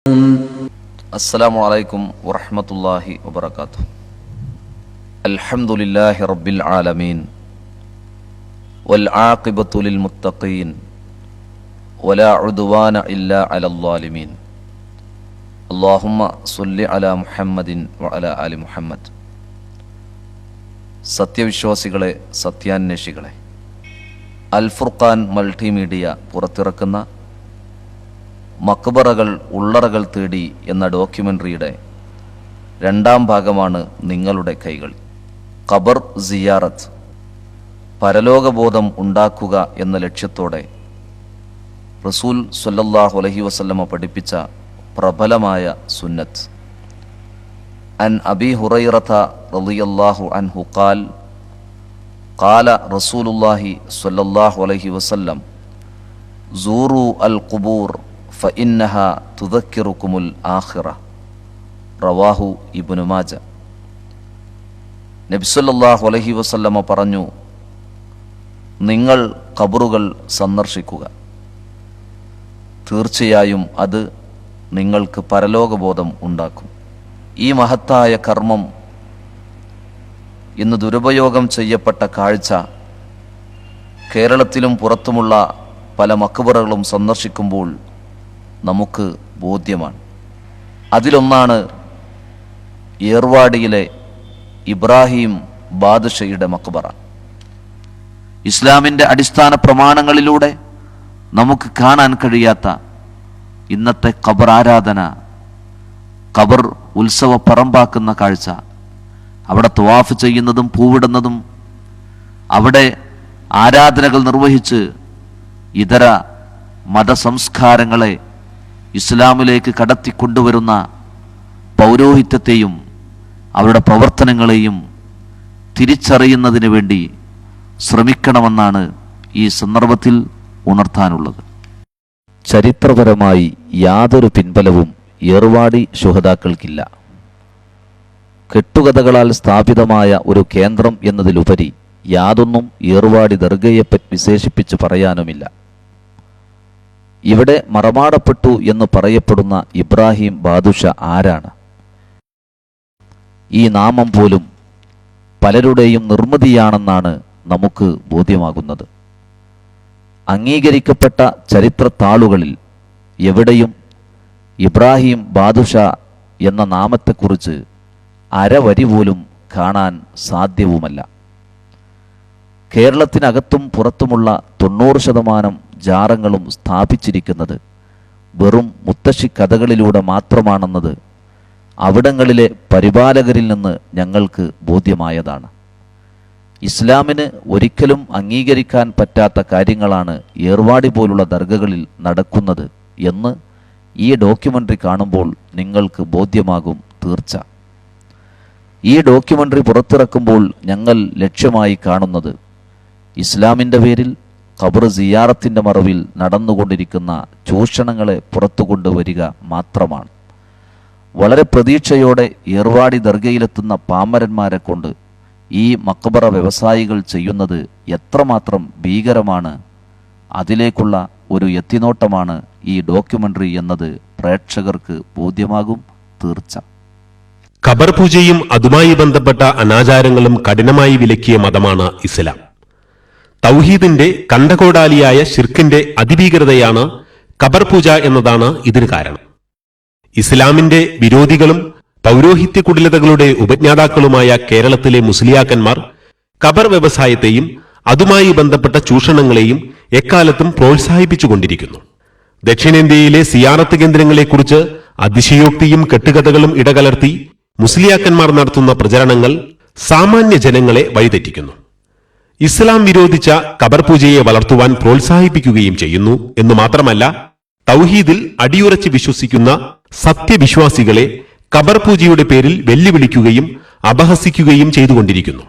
السلام عليكم ورحمة الله وبركاته. الحمد لله رب العالمين والعاقبة للمتقين ولا عدوان إلا على الظالمين. اللهم صل على محمد وعلى آل محمد. സത്യവിശ്വാസികളെ, സത്യാന്വേഷികളെ, അൽ ഫുർഖാൻ മൾട്ടിമീഡിയ പുറത്തിറക്കുന്ന മക്ബറകൾ ഉള്ളറകൾ തേടി എന്ന ഡോക്യുമെൻ്ററിയുടെ രണ്ടാം ഭാഗമാണ് നിങ്ങളുടെ കൈകൾ. ഖബർ സിയാറത്ത്, പരലോകബോധം ഉണ്ടാക്കുക എന്ന ലക്ഷ്യത്തോടെ റസൂൽ സ്വല്ലല്ലാഹു അലൈഹി വസല്ലമ പഠിപ്പിച്ച പ്രബലമായ സുന്നത്ത്. അൻ അബി ഹുറൈറത റളിയല്ലാഹു അൻഹു ഖാൽ ഖാല റസൂലുള്ളാഹി സ്വല്ലല്ലാഹു അലൈഹി വസല്ലം സൂറു അൽ ഖുബൂർ ഫഇന്നഹാ തുദക്കിറുക്കുമുൽ ആഖിറ. റവാഹു ഇബ്നു മാജ. നബി സല്ലല്ലാഹു അലൈഹി വസല്ലമ പറഞ്ഞു, നിങ്ങൾ ഖബറുകൾ സന്ദർശിക്കുക, തീർച്ചയായും അത് നിങ്ങൾക്ക് പരലോകബോധം ഉണ്ടാക്കും. ഈ മഹത്തായ കർമ്മം ഇന്ന് ദുരുപയോഗം ചെയ്യപ്പെട്ട കാഴ്ച കേരളത്തിലും പുറത്തുമുള്ള പല മക്ബറകളും സന്ദർശിക്കുമ്പോൾ നമുക്ക് ബോധ്യമാണ്. അതിലൊന്നാണ് ഏർവാടിയിലെ ഇബ്രാഹിം ബാദുഷയുടെ മക്ബറ. ഇസ്ലാമിൻ്റെ അടിസ്ഥാന പ്രമാണങ്ങളിലൂടെ നമുക്ക് കാണാൻ കഴിയാത്ത ഇന്നത്തെ ഖബർ ആരാധന, ഖബർ ഉത്സവ പറമ്പാക്കുന്ന കാഴ്ച, അവിടെ തവാഫ് ചെയ്യുന്നതും പൂവിടുന്നതും, അവിടെ ആരാധനകൾ നിർവഹിച്ച് ഇതര മതസംസ്കാരങ്ങളെ ഇസ്ലാമിലേക്ക് കടത്തിക്കൊണ്ടുവരുന്ന പൗരോഹിത്യത്തെയും അവരുടെ പ്രവർത്തനങ്ങളെയും തിരിച്ചറിയുന്നതിന് വേണ്ടി ശ്രമിക്കണമെന്നാണ് ഈ സന്ദർഭത്തിൽ ഉണർത്താനുള്ളത്. ചരിത്രപരമായി യാതൊരു പിൻബലവും ഏർവാടി ശുഹദാക്കൾക്കില്ല. കെട്ടുകഥകളാൽ സ്ഥാപിതമായ ഒരു കേന്ദ്രം എന്നതിലുപരി യാതൊന്നും ഏർവാടി ദർഗയെപ്പറ്റി വിശേഷിപ്പിച്ച് പറയാനുമില്ല. ഇവിടെ മറമാടപ്പെട്ടു എന്ന് പറയപ്പെടുന്ന ഇബ്രാഹിം ബാദുഷ ആരാണ്? ഈ നാമം പോലും പലരുടെയും നിർമ്മിതിയാണെന്നാണ് നമുക്ക് ബോധ്യമാകുന്നത്. അംഗീകരിക്കപ്പെട്ട ചരിത്ര താളുകളിൽ എവിടെയും ഇബ്രാഹിം ബാദുഷ എന്ന നാമത്തെക്കുറിച്ച് അരവരി പോലും കാണാൻ സാധ്യവുമല്ല. കേരളത്തിനകത്തും പുറത്തുമുള്ള 90% ജാറങ്ങളും സ്ഥാപിച്ചിരിക്കുന്നത് വെറും മുത്തശ്ശി കഥകളിലൂടെ മാത്രമാണെന്നത് അവിടങ്ങളിലെ പരിപാലകരിൽ നിന്ന് ഞങ്ങൾക്ക് ബോധ്യമായതാണ്. ഇസ്ലാമിന് ഒരിക്കലും അംഗീകരിക്കാൻ പറ്റാത്ത കാര്യങ്ങളാണ് ഏർവാടി പോലുള്ള ദർഗകളിൽ നടക്കുന്നത് എന്ന് ഈ ഡോക്യുമെൻ്ററി കാണുമ്പോൾ നിങ്ങൾക്ക് ബോധ്യമാകും തീർച്ച. ഈ ഡോക്യുമെൻ്ററി പുറത്തിറക്കുമ്പോൾ ഞങ്ങൾ ലക്ഷ്യമായി കാണുന്നത് ഇസ്ലാമിൻ്റെ പേരിൽ ഖബർ സിയാറത്തിൻ്റെ മറവിൽ നടന്നുകൊണ്ടിരിക്കുന്ന ചൂഷണങ്ങളെ പുറത്തു കൊണ്ടുവരിക മാത്രമാണ്. വളരെ പ്രതീക്ഷയോടെ ഏർവാടി ദർഗയിലെത്തുന്ന പാമരന്മാരെ കൊണ്ട് ഈ മക്ബറ വ്യവസായികൾ ചെയ്യുന്നത് എത്രമാത്രം ഭീകരമാണ്, അതിലേക്കുള്ള ഒരു എത്തിനോട്ടമാണ് ഈ ഡോക്യുമെൻ്ററി എന്നത് പ്രേക്ഷകർക്ക് ബോധ്യമാകും തീർച്ച. ഖബർ പൂജയും അതുമായി ബന്ധപ്പെട്ട അനാചാരങ്ങളും കഠിനമായി വിലക്കിയ മതമാണ് ഇസ്ലാം. തൗഹീദിന്റെ കണ്ടകോടാലിയായ ശിർക്കിന്റെ അതിഭീകരതയാണ് ഖബർ പൂജ എന്നതാണ് ഇതിന് കാരണം. ഇസ്ലാമിന്റെ വിരോധികളും പൗരോഹിത്യ കുടിലതകളുടെ ഉപജ്ഞാതാക്കളുമായ കേരളത്തിലെ മുസ്ലിയാക്കന്മാർ ഖബർ വ്യവസായത്തെയും അതുമായി ബന്ധപ്പെട്ട ചൂഷണങ്ങളെയും എക്കാലത്തും പ്രോത്സാഹിപ്പിച്ചുകൊണ്ടിരിക്കുന്നു. ദക്ഷിണേന്ത്യയിലെ സിയാറത്ത് കേന്ദ്രങ്ങളെക്കുറിച്ച് അതിശയോക്തിയും കെട്ടുകഥകളും ഇടകലർത്തി മുസ്ലിയാക്കന്മാർ നടത്തുന്ന പ്രചരണങ്ങൾ സാമാന്യ ജനങ്ങളെ വഴിതെറ്റിക്കുന്നു. ഇസ്ലാം വിരോധിച്ച ഖബർ പൂജയെ വളർത്തുവാൻ പ്രോത്സാഹിപ്പിക്കുകയും ചെയ്യുന്നു എന്നു മാത്രമല്ല, തൗഹീദിൽ അടിയുറച്ച് വിശ്വസിക്കുന്ന സത്യവിശ്വാസികളെ ഖബർ പൂജയുടെ പേരിൽ വെല്ലുവിളിക്കുകയും അപഹസിക്കുകയും ചെയ്തുകൊണ്ടിരിക്കുന്നു.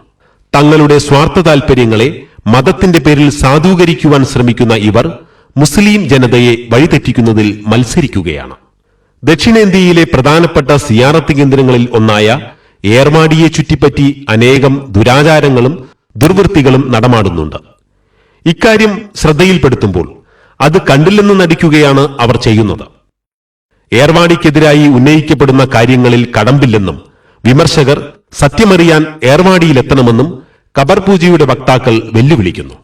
തങ്ങളുടെ സ്വാർത്ഥ താൽപര്യങ്ങളെ മതത്തിന്റെ പേരിൽ സാധൂകരിക്കുവാൻ ശ്രമിക്കുന്ന ഇവർ മുസ്ലിം ജനതയെ വഴിതെറ്റിക്കുന്നതിൽ മത്സരിക്കുകയാണ്. ദക്ഷിണേന്ത്യയിലെ പ്രധാനപ്പെട്ട സിയാറത്ത് കേന്ദ്രങ്ങളിൽ ഒന്നായ ഏർമാടിയെ ചുറ്റിപ്പറ്റി അനേകം ദുരാചാരങ്ങളും ദുർവൃത്തികളും നടമാടുന്നുണ്ട്. ഇക്കാര്യം ശ്രദ്ധയിൽപ്പെടുത്തുമ്പോൾ അത് കണ്ടില്ലെന്ന് നടിക്കുകയാണ് അവർ ചെയ്യുന്നത്. ഏർവാടിക്കെതിരായി ഉന്നയിക്കപ്പെടുന്ന കാര്യങ്ങളിൽ കടമ്പില്ലെന്നും വിമർശകർ സത്യമറിയാൻ ഏർവാടിയിലെത്തണമെന്നും ഖബർ പൂജയുടെ വക്താക്കൾ വെല്ലുവിളിക്കുന്നു.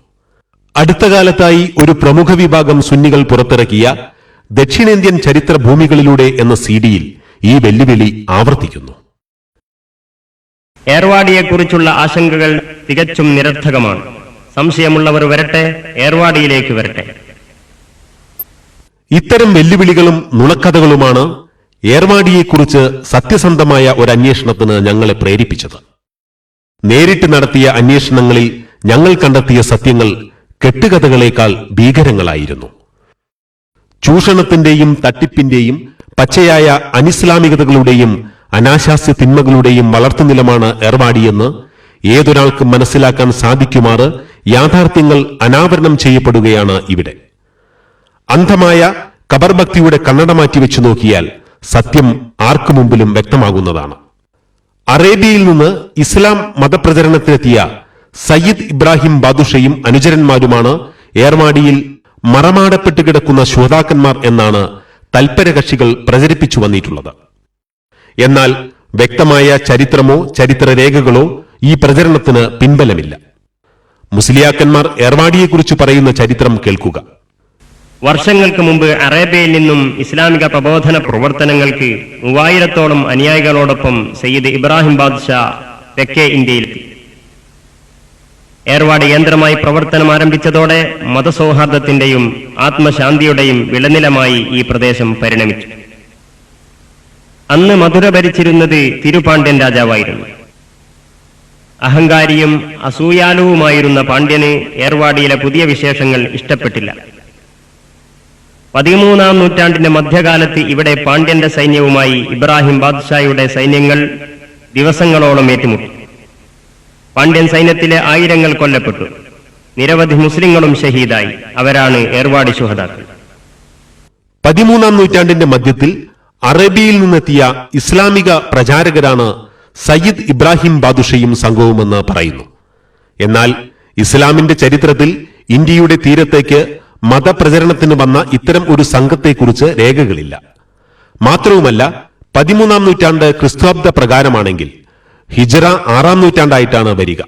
അടുത്ത കാലത്തായി ഒരു പ്രമുഖ വിഭാഗം സുന്നികൾ പുറത്തിറക്കിയ ദക്ഷിണേന്ത്യൻ ചരിത്ര ഭൂമികളിലൂടെ എന്ന സിഡിയിൽ ഈ വെല്ലുവിളി ആവർത്തിക്കുന്നു. ഏർവാടിയെക്കുറിച്ചുള്ള ആശങ്കകൾ തികച്ചും നിരർത്ഥകമാണ്. സംശയമുള്ളവർ വരട്ടെ, ഏർവാടിയിലേക്ക് വരട്ടെ. ഇത്തരം വെല്ലുവിളികളും നുണക്കഥകളുമാണ് ഏർവാടിയെക്കുറിച്ച് സത്യസന്ധമായ ഒരു അന്വേഷണത്തിന് ഞങ്ങളെ പ്രേരിപ്പിച്ചത്. നേരിട്ട് നടത്തിയ അന്വേഷണങ്ങളിൽ ഞങ്ങൾ കണ്ടെത്തിയ സത്യങ്ങൾ കെട്ടുകഥകളേക്കാൾ ഭീകരങ്ങളായിരുന്നു. ചൂഷണത്തിന്റെയും തട്ടിപ്പിന്റെയും പച്ചയായ അനിസ്ലാമികതകളുടെയും അനാശാസ്യ തിന്മകളുടെയും വളർത്തുനിലമാണ് ഏർവാടിയെന്ന് ഏതൊരാൾക്കും മനസ്സിലാക്കാൻ സാധിക്കുമാറ് യാഥാർത്ഥ്യങ്ങൾ അനാവരണം ചെയ്യപ്പെടുകയാണ് ഇവിടെ. അന്ധമായ ഖബർ ഭക്തിയുടെ കണ്ണട മാറ്റിവെച്ചു നോക്കിയാൽ സത്യം ആർക്കു മുമ്പിലും വ്യക്തമാകുന്നതാണ്. അറേബ്യയിൽ നിന്ന് ഇസ്ലാം മതപ്രചരണത്തിനെത്തിയ സയ്യിദ് ഇബ്രാഹിം ബാദുഷയും അനുചരന്മാരുമാണ് ഏർവാടിയിൽ മറമാടപ്പെട്ട് കിടക്കുന്ന ശ്രോതാക്കന്മാർ എന്നാണ് തൽപരകക്ഷികൾ പ്രചരിപ്പിച്ചു വന്നിട്ടുള്ളത്. എന്നാൽ വ്യക്തമായ ചരിത്രമോ ചരിത്രരേഖകളോ ഈ പ്രചരണത്തിന് പിൻബലമില്ല. മുസ്ലിയാക്കന്മാർ ഏർവാടിയെക്കുറിച്ച് പറയുന്ന ചരിത്രം കേൾക്കുക. വർഷങ്ങൾക്ക് മുമ്പ് അറേബ്യയിൽ നിന്നും ഇസ്ലാമിക പ്രബോധന പ്രവർത്തനങ്ങൾക്ക് 3000-ഓളം അനുയായികളോടൊപ്പം സയ്യിദ് ഇബ്രാഹിം ബാദ്ഷാ തെക്കേ ഇന്ത്യയിലെത്തി. ഏർവാടി കേന്ദ്രമായി പ്രവർത്തനം ആരംഭിച്ചതോടെ മതസൗഹാർദ്ദത്തിന്റെയും ആത്മശാന്തിയുടെയും വിളനിലമായി ഈ പ്രദേശം പരിണമിച്ചു. അന്ന് മധുര ഭരിച്ചിരുന്നത് തിരുപാണ്ഡ്യൻ രാജാവായിരുന്നു. അഹങ്കാരിയും അസൂയാലുവുമായിരുന്ന പാണ്ഡ്യന് ഏർവാടിയിലെ പുതിയ വിശേഷങ്ങൾ ഇഷ്ടപ്പെട്ടില്ല. 13-ാം നൂറ്റാണ്ടിന്റെ മധ്യകാലത്ത് ഇവിടെ പാണ്ഡ്യന്റെ സൈന്യവുമായി ഇബ്രാഹിം ബാദ്ഷായുടെ സൈന്യങ്ങൾ ദിവസങ്ങളോളം ഏറ്റുമുട്ടി. പാണ്ഡ്യൻ സൈന്യത്തിലെ 1000 കൊല്ലപ്പെട്ടു. നിരവധി മുസ്ലിങ്ങളും ഷഹീദായി. അവരാണ് ഏർവാടി ശുഹദാക്കൾ. 13-ാം നൂറ്റാണ്ടിന്റെ മധ്യത്തിൽ അറേബ്യയിൽ നിന്നെത്തിയ ഇസ്ലാമിക പ്രചാരകരാണ് സയ്യിദ് ഇബ്രാഹിം ബാദുഷയും സംഘവുമെന്ന് പറയുന്നു. എന്നാൽ ഇസ്ലാമിന്റെ ചരിത്രത്തിൽ ഇന്ത്യയുടെ തീരത്തേക്ക് മതപ്രചരണത്തിന് വന്ന ഇത്തരം ഒരു സംഘത്തെക്കുറിച്ച് രേഖകളില്ല. മാത്രവുമല്ല, 13-ാം നൂറ്റാണ്ട് ക്രിസ്തുബ്ദ പ്രകാരമാണെങ്കിൽ ഹിജ്റ 6-ാം നൂറ്റാണ്ടായിട്ടാണ് വരിക.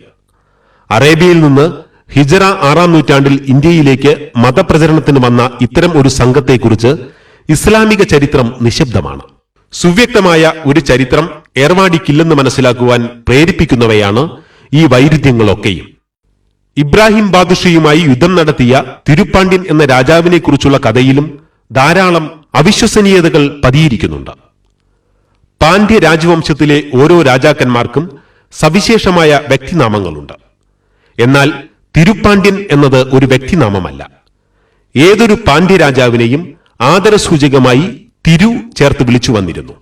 അറേബ്യയിൽ നിന്ന് ഹിജ്റ 6-ാം നൂറ്റാണ്ടിൽ ഇന്ത്യയിലേക്ക് മതപ്രചരണത്തിന് വന്ന ഇത്തരം ഒരു സംഘത്തെക്കുറിച്ച് ഇസ്ലാമിക ചരിത്രം നിശബ്ദമാണ്. സുവ്യക്തമായ ഒരു ചരിത്രം ഏർവാടിക്കില്ലെന്ന് മനസ്സിലാക്കുവാൻ പ്രേരിപ്പിക്കുന്നവയാണ് ഈ വൈരുദ്ധ്യങ്ങളൊക്കെയും. ഇബ്രാഹിം ബാദുഷയുമായി യുദ്ധം നടത്തിയ തിരുപ്പാണ്ഡ്യൻ എന്ന രാജാവിനെക്കുറിച്ചുള്ള കഥയിലും ധാരാളം അവിശ്വസനീയതകൾ പതിയിരിക്കുന്നുണ്ട്. പാണ്ഡ്യ രാജവംശത്തിലെ ഓരോ രാജാക്കന്മാർക്കും സവിശേഷമായ വ്യക്തിനാമങ്ങളുണ്ട്. എന്നാൽ തിരുപ്പാണ്ഡ്യൻ എന്നത് ഒരു വ്യക്തിനാമമല്ല. ഏതൊരു പാണ്ഡ്യ രാജാവിനെയും ആദരസൂചകമായി തിരു ചേർത്ത് വിളിച്ചു വന്നിരുന്നു.